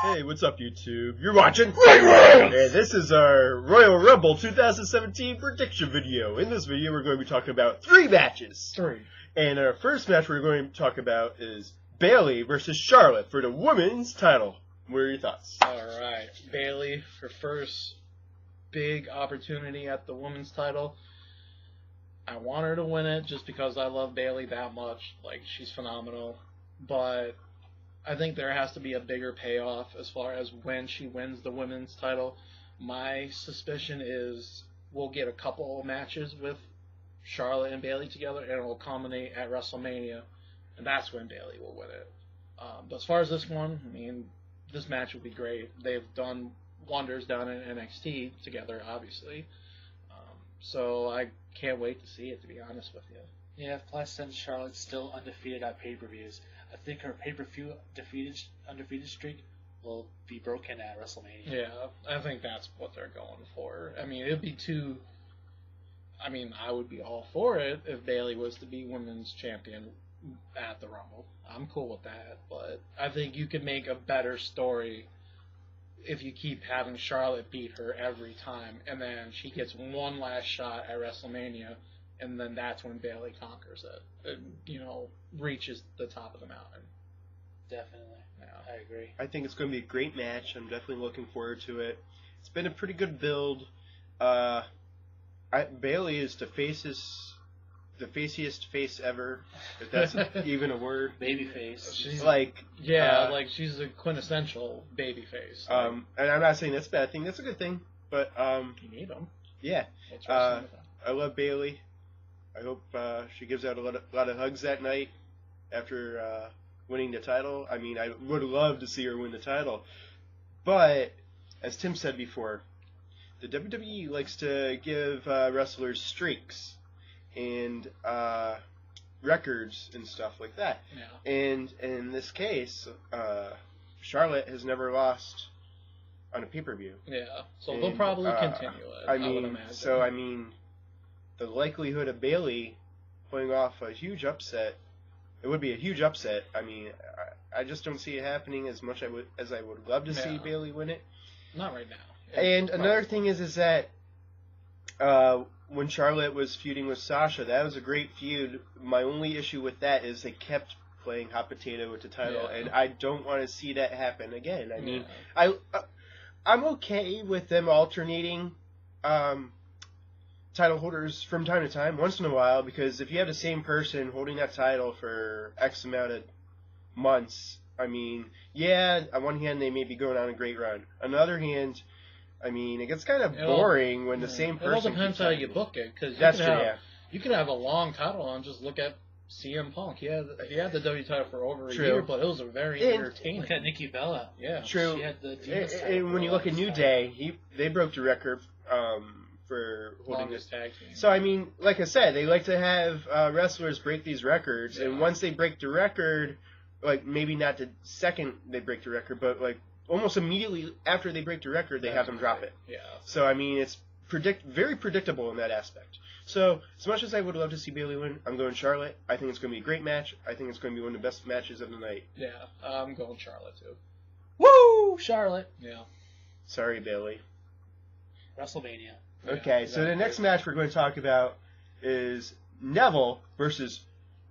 Hey, what's up, YouTube? You're watching and this is our Royal Rumble 2017 prediction video. In this video, we're going to be talking about 3 matches. 3. And our first match we're going to talk about is Bayley versus Charlotte for the women's title. What are your thoughts? Alright, Bayley, her first big opportunity at the women's title. I want her to win it just because I love Bayley that much. Like, she's phenomenal. But I think there has to be a bigger payoff as far as when she wins the women's title. My suspicion is we'll get a couple matches with Charlotte and Bayley together, and it will culminate at WrestleMania, and that's when Bayley will win it. But as far as this one, I mean, this match will be great. They've done wonders down in NXT together, obviously. So I can't wait to see it, to be honest with you. Yeah, plus since Charlotte's still undefeated at pay-per-views, I think her pay-per-view undefeated streak will be broken at WrestleMania. Yeah, I think that's what they're going for. I mean, it'd be too... I mean, I would be all for it if Bayley was to be women's champion at the Rumble. I'm cool with that, but I think you could make a better story if you keep having Charlotte beat her every time, and then she gets one last shot at WrestleMania, and then that's when Bayley conquers it. Reaches the top of the mountain. Definitely. Yeah. I agree. I think it's going to be a great match. I'm definitely looking forward to it. It's been a pretty good build. Bayley is the faciest face ever, if that's even a word. Babyface. She's like she's a quintessential babyface. And I'm not saying that's a bad thing. That's a good thing. But you need them. Yeah. I love Bayley. I hope she gives out a lot of hugs that night after winning the title. I mean, I would love to see her win the title. But, as Tim said before, the WWE likes to give wrestlers streaks and records and stuff like that. Yeah. And in this case, Charlotte has never lost on a pay-per-view. Yeah, so they'll probably continue it. I would imagine. So, I mean, the likelihood of Bayley pulling off a huge upset, it would be a huge upset. I mean, I just don't see it happening as much as I would love to see Bayley win it. Not right now. And another thing is that when Charlotte was feuding with Sasha, that was a great feud. My only issue with that is they kept playing hot potato with the title, and I don't want to see that happen again. I mean, I'm okay with them alternating title holders from time to time, once in a while, because if you have the same person holding that title for X amount of months, I mean, yeah, on one hand, they may be going on a great run. On the other hand, I mean, it gets kind of boring when the same person... It all depends how you book it, because you could have a long title and just look at CM Punk. He had the W title for over a year, but it was a very entertaining. Look at Nikki Bella. Yeah. True. She had the and when you look at New Day, they broke the record for holding this tag team. So, I mean, like I said, they like to have wrestlers break these records, and once they break the record, like, maybe not the second they break the record, but, like, almost immediately after they break the record, they have them drop it. Yeah. So, I mean, it's very predictable in that aspect. So, as much as I would love to see Bayley win, I'm going Charlotte. I think it's going to be a great match. I think it's going to be one of the best matches of the night. Yeah, I'm going Charlotte, too. Woo! Charlotte. Yeah. Sorry, Bayley. WrestleMania. Okay, so the next match we're going to talk about is Neville versus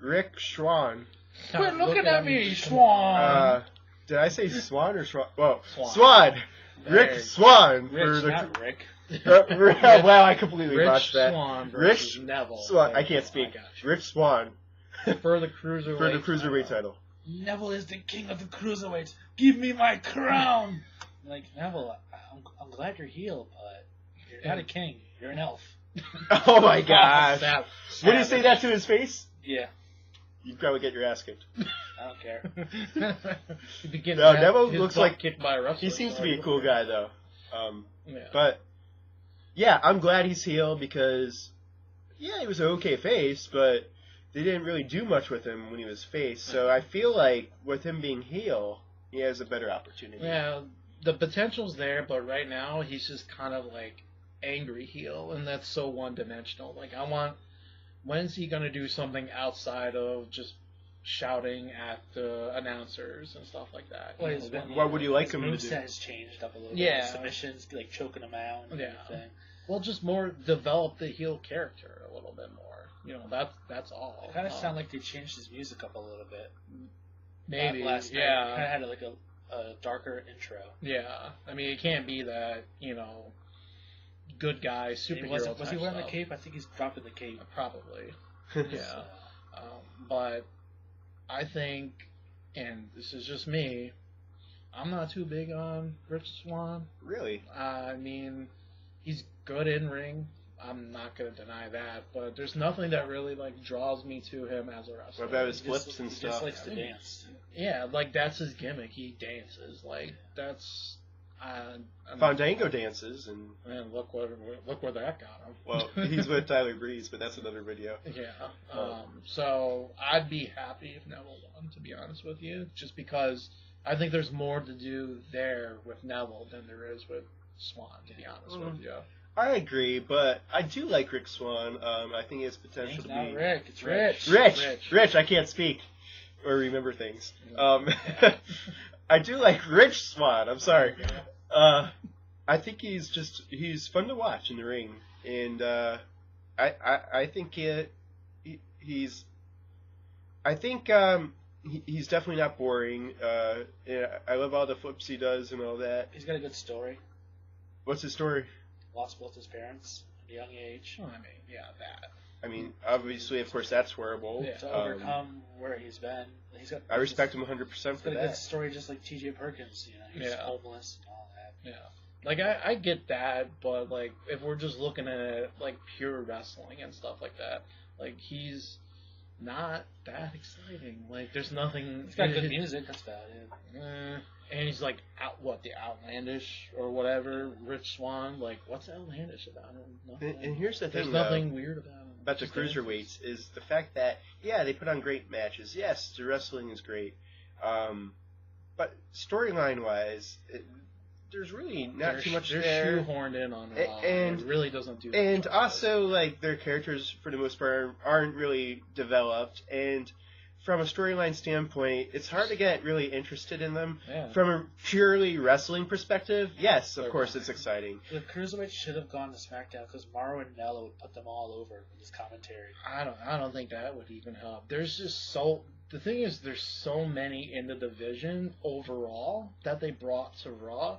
Rick Swan. Quit looking at me, Swan! Did I say Swan or Swan? Well, Swan. Swan! Rick Swan! Not Rick. Wow, I completely botched that. Swan versus Neville. Swan. I can't speak. Rich Swan. For the cruiserweight title. Neville is the king of the cruiserweights. Give me my crown! Like, Neville, I'm glad you're healed, but you're not a king. You're an elf. Oh my gosh. Would you say that to his face? Yeah. You'd probably get your ass kicked. I don't care. No, Neville looks like kicked by a wrestler. He seems to be a cool guy, though. Yeah. But yeah, I'm glad he's heel because he was an okay face, but they didn't really do much with him when he was face. So I feel like with him being heel, he has a better opportunity. Yeah, the potential's there, but right now he's just kind of like angry heel, and that's so one-dimensional. Like, when's he going to do something outside of just shouting at the announcers and stuff like that. Well, what would you like his him to do? moveset has changed up a little Yeah. bit. Submissions, like choking him out. And everything. Well, just more develop the heel character a little bit more. That's all. It kind of sounded like they changed his music up a little bit. Maybe. Last night, yeah. Kind of had like a darker intro. Yeah. I mean, it can't be that, good guy superhero. Was he wearing the cape? I think he's dropping the cape. Probably. Yeah. But I think, and this is just me, I'm not too big on Rich Swan. Really? I mean, he's good in ring. I'm not going to deny that, but there's nothing that really draws me to him as a wrestler. What about his flips and He stuff? just likes to dance. Yeah, that's his gimmick. He dances. That's Fandango dances, and look where that got him. well, he's with Tyler Breeze, but that's another video. Yeah. So I'd be happy if Neville won, to be honest with you, just because I think there's more to do there with Neville than there is with Swan, to be honest with you. I agree, but I do like Rick Swan. I think he has potential to be... Rick, it's Rich. Rich, I can't speak or remember things. I do like Rich Swan, I'm sorry. I think he's fun to watch in the ring, and I think he's definitely not boring. I love all the flips he does and all that. He's got a good story. What's his story? Lost both his parents at a young age. I mean, yeah, that. I mean, obviously, of course, that's horrible. Yeah. To overcome where he's been. I respect him 100% for He's got a that. good story, just like T.J. Perkins. He's homeless and all that. Yeah. I get that, but if we're just looking at pure wrestling and stuff like that, he's not that exciting. There's nothing. He's got good music. That's about it. And he's the outlandish or whatever, Rich Swan. What's outlandish about him? Nothing. And here's the thing, There's nothing weird about him. About the cruiserweights is the fact that, they put on great matches. Yes, the wrestling is great. But storyline-wise, there's really not too much there. They're shoehorned in on Raw. And it really doesn't do that. And also, their characters, for the most part, aren't really developed. And from a storyline standpoint, it's hard to get really interested in them. Yeah. From a purely wrestling perspective, yes, of course, it's exciting. The Cruiserweights should have gone to SmackDown because Mauro and Nello would put them all over with his commentary. I don't think that would even help. The thing is, there's so many in the division overall that they brought to Raw,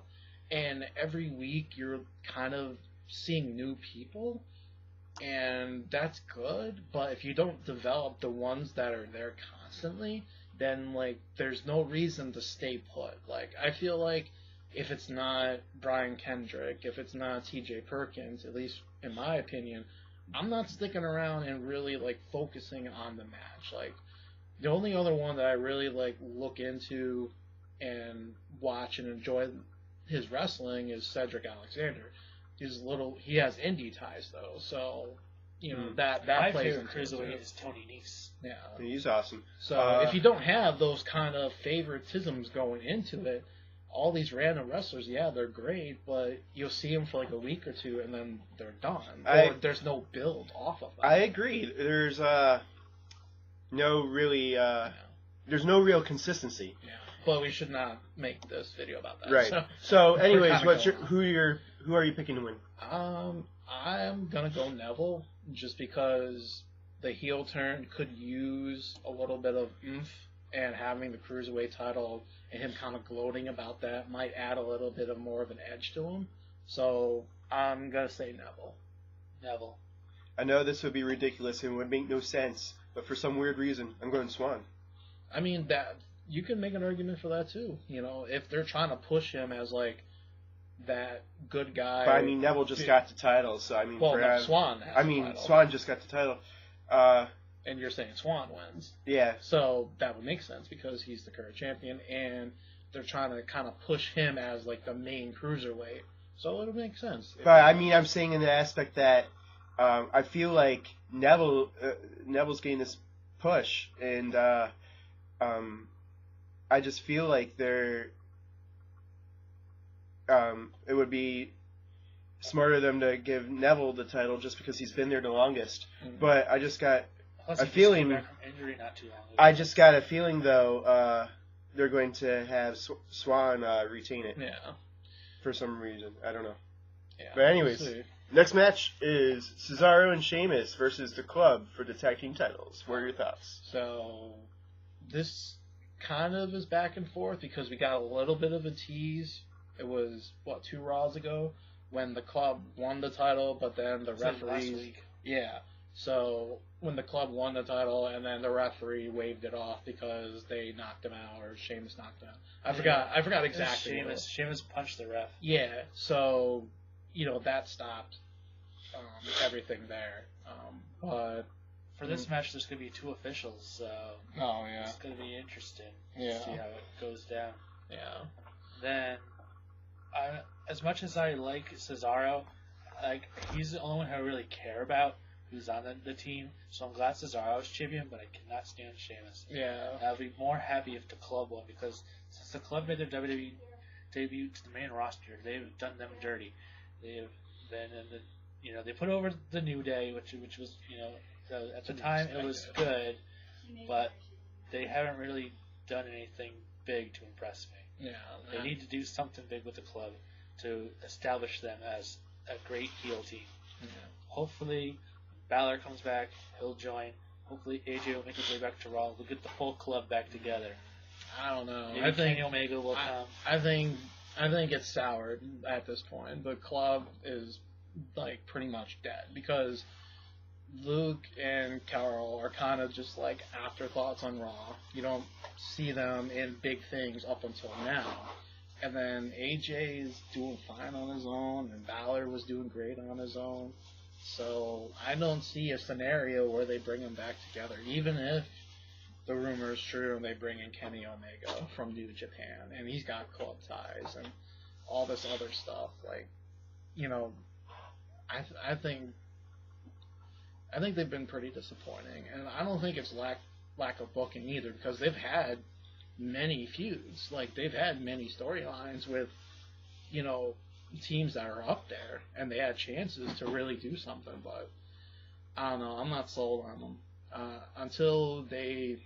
and every week you're kind of seeing new people. And that's good, but if you don't develop the ones that are there constantly, then, there's no reason to stay put. I feel like if it's not Brian Kendrick, if it's not T.J. Perkins, at least in my opinion, I'm not sticking around and really, focusing on the match. The only other one that I really, look into and watch and enjoy his wrestling is Cedric Alexander. He has indie ties though, so that My plays favorite into it. Cruiserweight is Tony Nese. Yeah, He's awesome. so if you don't have those kind of favoritisms going into it, all these random wrestlers, they're great, but you'll see them for a week or two and then they're done. Or there's no build off of them. I agree. There's there's no real consistency. Yeah, but we should not make this video about that. Right. So anyways, We're who are you picking to win? I'm gonna go Neville just because the heel turn could use a little bit of oomph, and having the Cruiserweight title and him kind of gloating about that might add a little bit of more of an edge to him. So I'm gonna say Neville. I know this would be ridiculous and would make no sense, but for some weird reason, I'm going Swan. I mean, that you can make an argument for that too. If they're trying to push him as that good guy. But I mean, Neville just got the title, so I mean, Swan. Has the title. Swan just got the title. And you're saying Swan wins. Yeah. So that would make sense because he's the current champion, and they're trying to kind of push him as the main cruiserweight. So it would make sense. But I mean, I'm saying in the aspect that I feel like Neville's getting this push, and I just feel like it would be smarter of them to give Neville the title just because he's been there the longest. Mm-hmm. But I just got Plus, a he just feeling. came back from injury not too long ago. I just got a feeling though they're going to have Swan retain it Yeah. for some reason. I don't know. Yeah. But anyways, we'll see. next match is Cesaro and Sheamus versus the Club for the tag team titles. What are your thoughts? So this kind of is back and forth because we got a little bit of a tease. It was 2 Raws ago when the Club won the title, but then the Last referees. week. Yeah. So when the Club won the title and then the referee waved it off because they knocked him out or Sheamus knocked him out. I forgot exactly. what it was. Sheamus punched the ref. Yeah. So that stopped everything there. But For this match, there's going to be 2 officials, so oh yeah, it's going to be interesting Yeah. to see how it goes down. yeah. Then, as much as I like Cesaro, he's the only one who I really care about who's on the team. So I'm glad Cesaro's champion, but I cannot stand Sheamus. Yeah. I'll be more happy if the Club won because since the Club made their WWE debut to the main roster, they've done them dirty. They've been they put over the New Day, which was at the time it was good, but they haven't really done anything big to impress me. Yeah. They need to do something big with the Club to establish them as a great heel team. Yeah. Hopefully, Balor comes back, he'll join. Hopefully, AJ will make his way back to Raw. We'll get the whole Club back together. I don't know. Maybe Kenny Omega will come. I think it's soured at this point. The Club is pretty much dead because Luke and Carl are kind of just afterthoughts on Raw. You don't see them in big things up until now. And then AJ is doing fine on his own, and Balor was doing great on his own. So I don't see a scenario where they bring them back together, even if the rumor is true and they bring in Kenny Omega from New Japan, and he's got Club ties and all this other stuff. I think they've been pretty disappointing, and I don't think it's lack of booking either because they've had many feuds. They've had many storylines with, teams that are up there, and they had chances to really do something, but I don't know. I'm not sold on them. Until they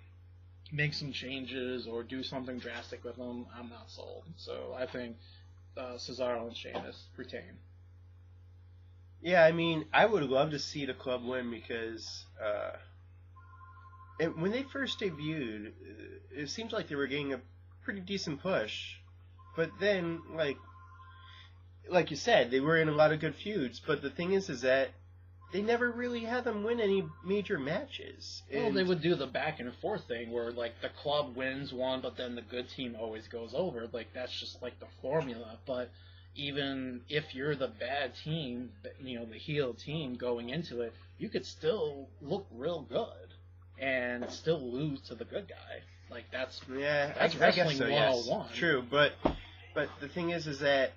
make some changes or do something drastic with them, I'm not sold. So I think Cesaro and Sheamus retain. Yeah, I mean, I would love to see the Club win because when they first debuted, it seemed like they were getting a pretty decent push. But then, like you said, they were in a lot of good feuds. But the thing is that they never really had them win any major matches. Well, they would do the back and forth thing where, the Club wins one, but then the good team always goes over. That's just, the formula. But even if you're the bad team, the heel team going into it, you could still look real good and still lose to the good guy. That's I wrestling guess so, 101. Yes. True, but the thing is that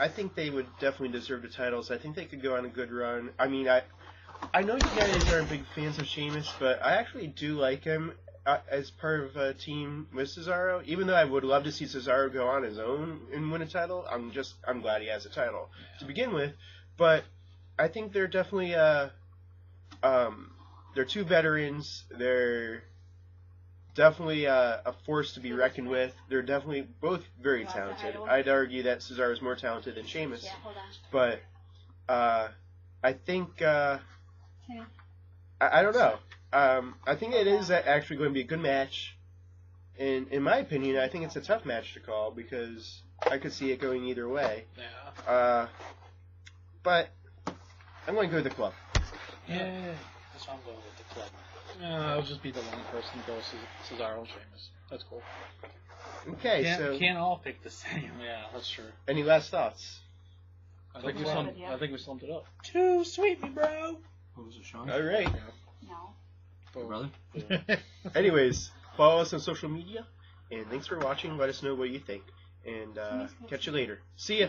I think they would definitely deserve the titles. I think they could go on a good run. I mean, I know you guys aren't big fans of Sheamus, but I actually do like him as part of a team with Cesaro. Even though I would love to see Cesaro go on his own and win a title, I'm glad he has a title to begin with. But I think they're definitely they're 2 veterans. They're definitely a force to be reckoned with. They're definitely both very talented. I'd argue that Cesaro is more talented than Sheamus. But I think I don't know. I think it is actually going to be a good match. And in my opinion, I think it's a tough match to call because I could see it going either way. Yeah. But I'm going to go with the Club. Yeah, that's why I'm going with the Club. I'll just be the one person who goes Cesaro and Sheamus. That's cool. Okay, so can't all pick the same. Yeah, that's true. any last thoughts? I think we summed it up. Too sweet, me bro. What was it, Sean? All right. No. Your brother? Anyways, follow us on social media, and thanks for watching. Let us know what you think, and catch you later. See ya.